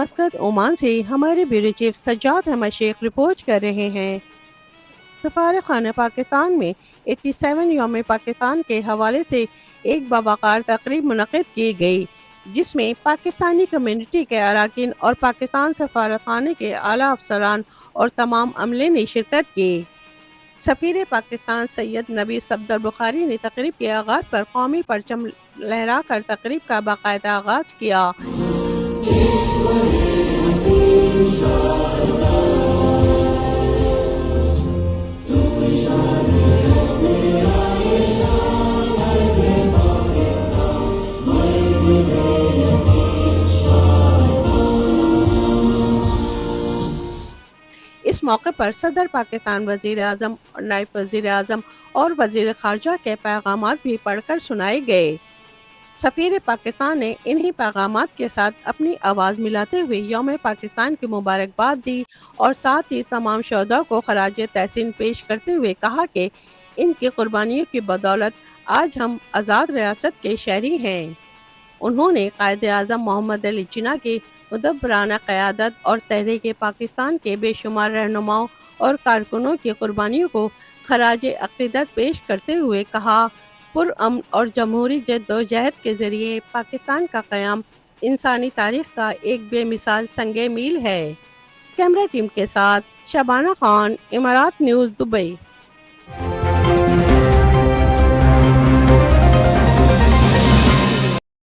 Muscat Oman سے ہمارے bureau chief Sajjad Ahmad شیخ report کر رہے ہیں۔ سفارت خانہ پاکستان میں 87 یوم پاکستان کے حوالے سے ایک باوقار تقریب منعقد کی گئی، جس میں پاکستانی کمیونٹی کے اراکین اور پاکستان سفارت خانے کے اعلیٰ افسران اور تمام عملے نے شرکت کی۔ سفیر پاکستان سید نبی صفدر بخاری نے تقریب کے آغاز پر قومی پرچم لہرا کر تقریب کا باقاعدہ آغاز کیا۔ اس موقع پر صدر پاکستان، وزیر اعظم اور نائب وزیر اعظم اور وزیر خارجہ کے پیغامات بھی پڑھ کر سنائے گئے۔ سفیر پاکستان نے انہی پیغامات کے ساتھ اپنی آواز ملاتے ہوئے یوم پاکستان کی مبارکباد دی اور ساتھ ہی تمام شہداء کو خراج تحسین پیش کرتے ہوئے کہا کہ ان کی قربانیوں کی بدولت آج ہم آزاد ریاست کے شہری ہیں۔ انہوں نے قائد اعظم محمد علی جناح کی مدبرانہ قیادت اور تحریک پاکستان کے بے شمار رہنماؤں اور کارکنوں کی قربانیوں کو خراج عقیدت پیش کرتے ہوئے کہا، پرامن اور جمہوری جدوجہد کے ذریعے پاکستان کا قیام انسانی تاریخ کا ایک بے مثال سنگ میل ہے۔ کیمرہ ٹیم کے ساتھ شبانہ خان، امارات نیوز، دبئی۔